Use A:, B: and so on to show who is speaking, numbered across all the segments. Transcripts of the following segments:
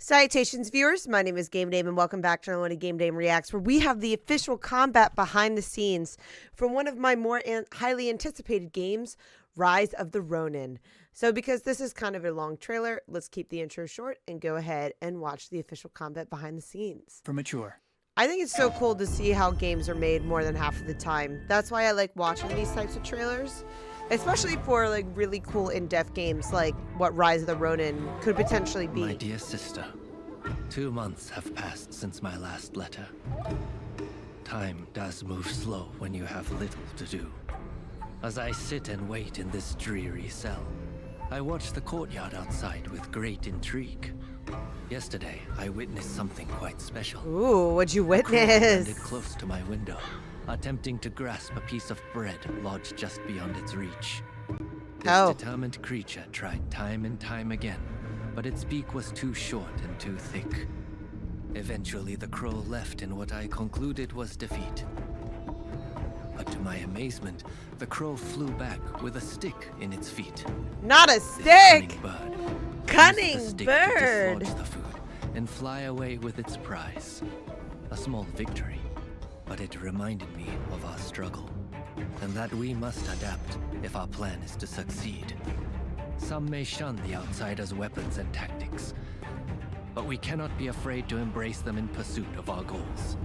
A: Salutations, viewers. My name is GAMEDAME, and welcome back to Nioh and GAMEDAME Reacts, where we have the official combat behind the scenes from one of my more highly anticipated games, Rise of the Ronin. So because this is kind of a long trailer, let's keep the intro short and go ahead and watch the official combat behind the scenes.
B: For mature.
A: I think it's so cool to see how games are made more than half of the time. That's why I like watching these types of trailers. Especially for like really cool in-depth games like what Rise of the Ronin could potentially be.
C: My dear sister, 2 months have passed since my last letter. Time does move slow when you have little to do. As I sit and wait in this dreary cell, I watch the courtyard outside with great intrigue. Yesterday, I witnessed something quite special.
A: Ooh, what'd you
C: A crow landed
A: witness?
C: close to my window, attempting to grasp a piece of bread lodged just beyond its reach. This determined creature tried time and time again, but its beak was too short and too thick. Eventually, the crow left in what I concluded was defeat. But to my amazement, the crow flew back with a stick in its feet.
A: Not a
C: This
A: stick!
C: Cunning
A: Cunning
C: bird used the stick
A: bird!
C: to dislodge the food and fly away with its prize. A small victory, but it reminded me of our struggle, and that we must adapt if our plan is to succeed. Some may shun the outsider's weapons and tactics, but we cannot be afraid to embrace them in pursuit of our goals.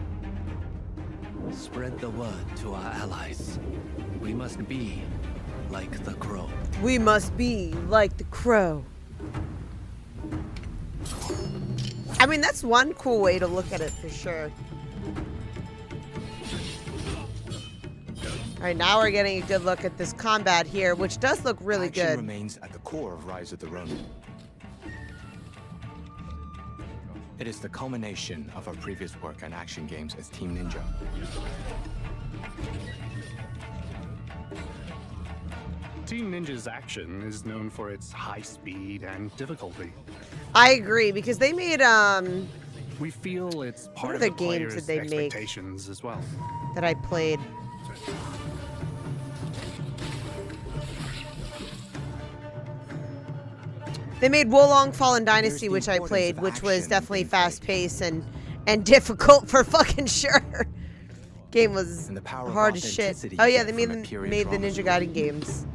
C: Spread the word to our allies. We must be like the crow.
A: We must be like the crow. I mean, that's one cool way to look at it for sure. All right, now we're getting a good look at this combat here, which does look really
D: Action
A: good.
D: remains at the core of Rise of the Ronin. It is the culmination of our previous work on action games as Team Ninja.
B: Team Ninja's action is known for its high speed and difficulty.
A: I agree, because they made
B: We feel it's part of
A: other
B: the
A: games
B: player's
A: did they make?
B: expectations as well.
A: that I played. They made Wolong Fallen Dynasty, which I played, which was definitely fast-paced and difficult for fucking sure. Game was
D: And the power of
A: hard as shit.
D: authenticity
A: Oh
D: you
A: yeah,
D: get
A: they
D: from a period
A: made the
D: drama
A: Ninja Gaiden games.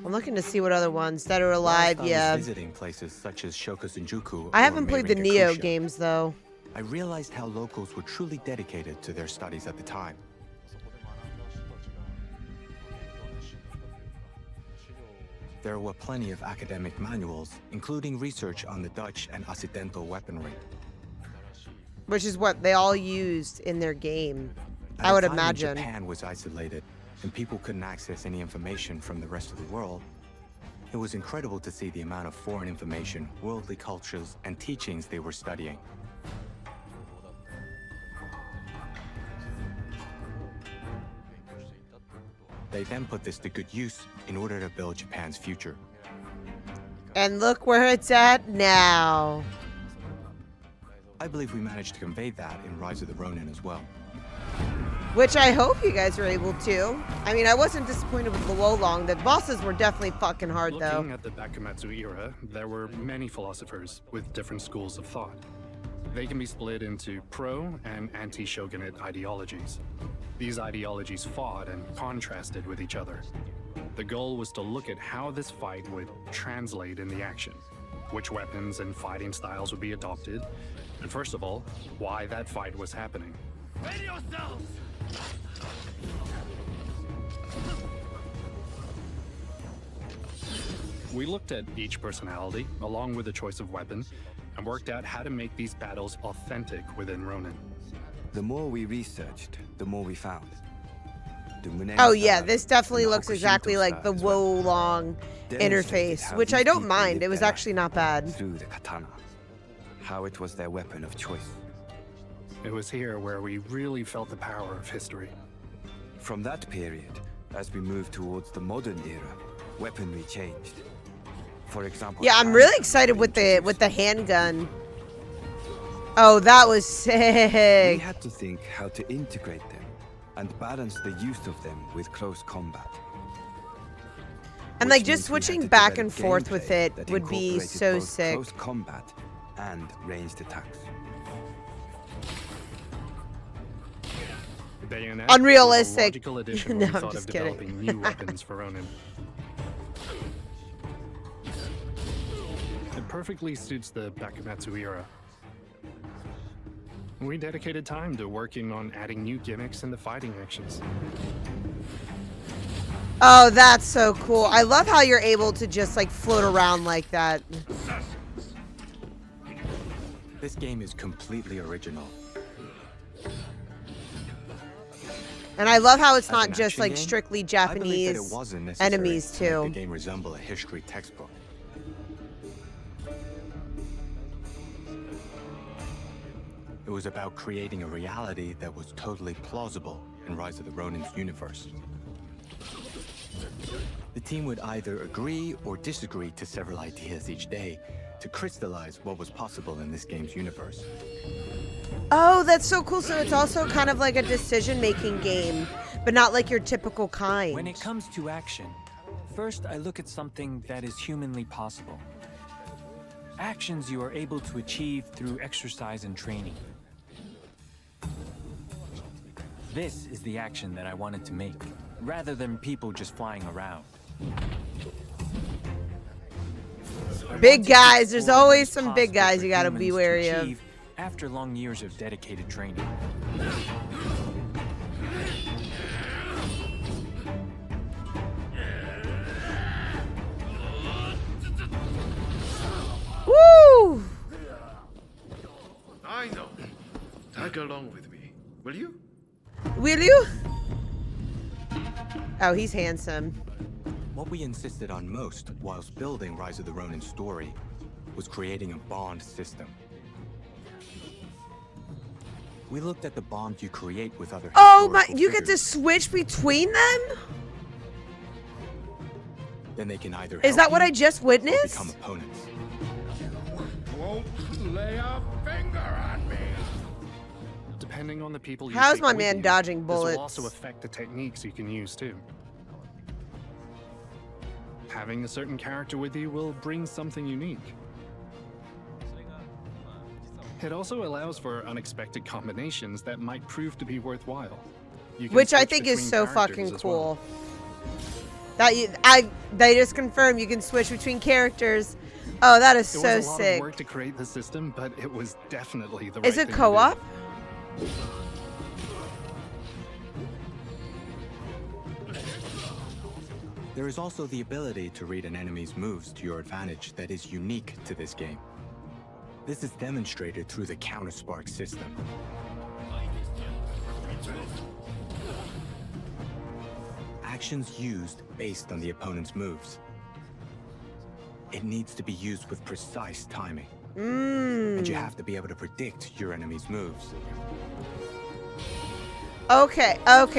A: I'm looking to see what other ones that are alive.
D: Whilst I was
A: Yeah,
D: visiting places such as Shokosujuku
A: I
D: or
A: haven't played the
D: Meirin
A: Nioh
D: Gakusha,
A: games though.
D: I realized how locals were truly dedicated to their studies at the time. There were plenty of academic manuals, including research on the Dutch and Occidental weaponry.
A: Which is what they all used in their game.
D: At
A: I
D: a
A: would
D: time when
A: imagine.
D: Japan was isolated and people couldn't access any information from the rest of the world. It was incredible to see the amount of foreign information, worldly cultures, and teachings they were studying. They then put this to good use in order to build Japan's future.
A: And look where it's at now.
D: I believe we managed to convey that in Rise of the Ronin as well.
A: Which I hope you guys are able to. I mean, I wasn't disappointed with the Wolong. The bosses were definitely fucking hard, though.
B: Looking at the Bakumatsu era, there were many philosophers with different schools of thought. They can be split into pro and anti-shogunate ideologies. These ideologies fought and contrasted with each other. The goal was to look at how this fight would translate in the action, which weapons and fighting styles would be adopted, and first of all, why that fight was happening.
E: Ready yourselves!
B: We looked at each personality, along with the choice of weapon, and worked out how to make these battles authentic within Ronin.
F: The more we researched, the more we found.
A: Oh yeah, this definitely looks exactly like the Wolong interface, which I don't mind. It was actually not bad.
F: Through the katana, how it was their weapon of choice.
B: It was here where we really felt the power of history.
F: From that period, as we moved towards the modern era, weaponry changed. For example,
A: Yeah, I'm really excited with the handgun. Oh, that was
F: we
A: sick.
F: had to think how to integrate them and balance the use of them with close combat.
A: And
F: which
A: like just
F: means we had
A: switching
F: to
A: back
F: develop
A: and forth with
F: gameplay
A: it
F: that
A: would be
F: incorporated
A: so
F: both
A: sick.
F: close combat and ranged attacks.
B: Bayonet
A: Unrealistic.
B: was a logical addition
A: No,
B: when we
A: I'm
B: thought
A: just
B: of
A: kidding.
B: developing new weapons for Ronin. It perfectly suits the Bakumatsu era. We dedicated time to working on adding new gimmicks in the fighting actions.
A: Oh, that's so cool. I love how you're able to just like float around like that.
D: This game is completely original.
A: And I love how it's
D: As
A: not
D: an
A: just
D: action
A: like
D: game,
A: strictly
D: I believe that
A: Japanese
D: it wasn't necessary
A: enemies
D: to make
A: too.
D: the game resemble a history textbook. It was about creating a reality that was totally plausible in Rise of the Ronin's universe. The team would either agree or disagree to several ideas each day to crystallize what was possible in this game's universe.
A: Oh, that's so cool. So it's also kind of like a decision-making game, but not like your typical kind.
E: When it comes to action, first I look at something that is humanly possible. Actions you are able to achieve through exercise and training. This is the action that I wanted to make, rather than people just flying around.
A: Big
E: I wanted to
A: guys, there's
E: explore what
A: always
E: is
A: some big
E: possible
A: guys
E: for
A: you gotta
E: humans
A: be
E: to
A: wary of.
E: achieve after long years of dedicated training.
A: Woo!
G: I know. Tag along with me, will you?
A: Will you? Oh, he's handsome.
D: What we insisted on most whilst building Rise of the Ronin story was creating a bond system. We looked at the bond you create with other
A: Oh my,
D: historical
A: you get to
D: figures.
A: switch between them?
D: Then they can either
A: Is
D: help
A: that what
D: you
A: I just
D: or
A: witnessed?
D: become opponents.
G: Won't lay a finger on me.
B: Depending on the people you
A: How's
B: take
A: my
B: with
A: man
B: you,
A: dodging
B: This
A: bullets?
B: will also affect the techniques you can use too. Having a certain character with you will bring something unique. It also allows for unexpected combinations that might prove to be worthwhile. You can
A: Which I
B: switch
A: think is
B: between
A: so
B: characters
A: fucking
B: as well.
A: cool. They just confirmed you can switch between characters. Oh, that is
B: It
A: so
B: was a lot
A: sick.
B: of work to create the system, but it was definitely the
A: Is
B: right
A: it
B: thing to do.
A: co-op?
D: There is also the ability to read an enemy's moves to your advantage that is unique to this game. This is demonstrated through the counter-spark system. Actions used based on the opponent's moves. It needs to be used with precise timing. And you have to be able to predict your enemy's moves.
A: Okay,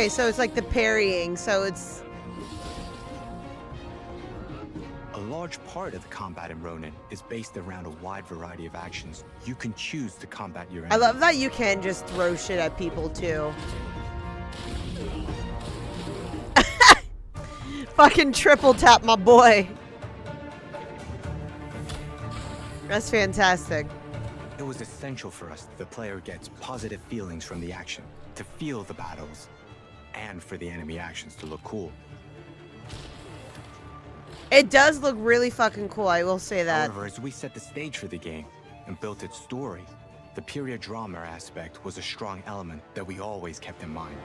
A: so it's like the parrying, so it's...
D: A large part of the combat in Ronin is based around a wide variety of actions you can choose to combat your
A: I
D: enemies.
A: love that you can just throw shit at people too. Fucking triple tap my boy. That's fantastic.
D: It was essential for us that the player gets positive feelings from the action, to feel the battles, and for the enemy actions to look cool.
A: It does look really fucking cool, I will say that.
D: However, as we set the stage for the game and built its story, the period drama aspect was a strong element that we always kept in mind.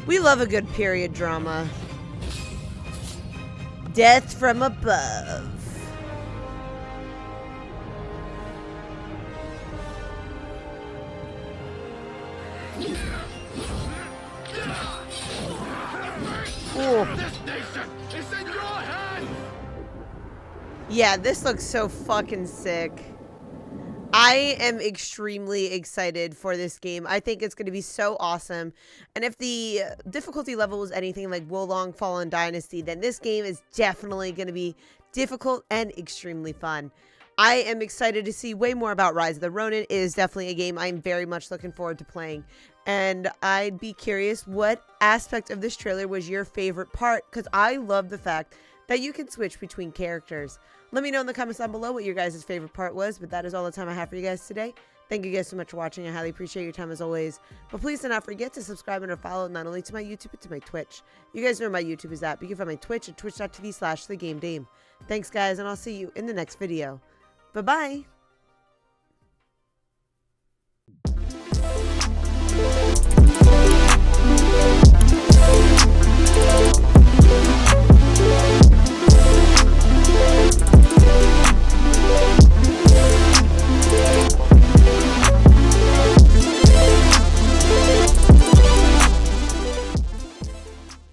A: We love a good period drama. Death from above. Ooh.
G: This nation is in your hands.
A: Yeah, this looks so fucking sick. I am extremely excited for this game. I think it's going to be so awesome. And if the difficulty level was anything like Wolong Fallen Dynasty, then this game is definitely going to be difficult and extremely fun. I am excited to see way more about Rise of the Ronin. It is definitely a game I'm very much looking forward to playing. And I'd be curious what aspect of this trailer was your favorite part, because I love the fact that you can switch between characters. Let me know in the comments down below what your guys' favorite part was, but that is all the time I have for you guys today. Thank you guys so much for watching. I highly appreciate your time as always. But please do not forget to subscribe and or follow not only to my YouTube, but to my Twitch. You guys know where my YouTube is at, but you can find my Twitch at twitch.tv/thegamedame. Thanks, guys, and I'll see you in the next video. Bye-bye.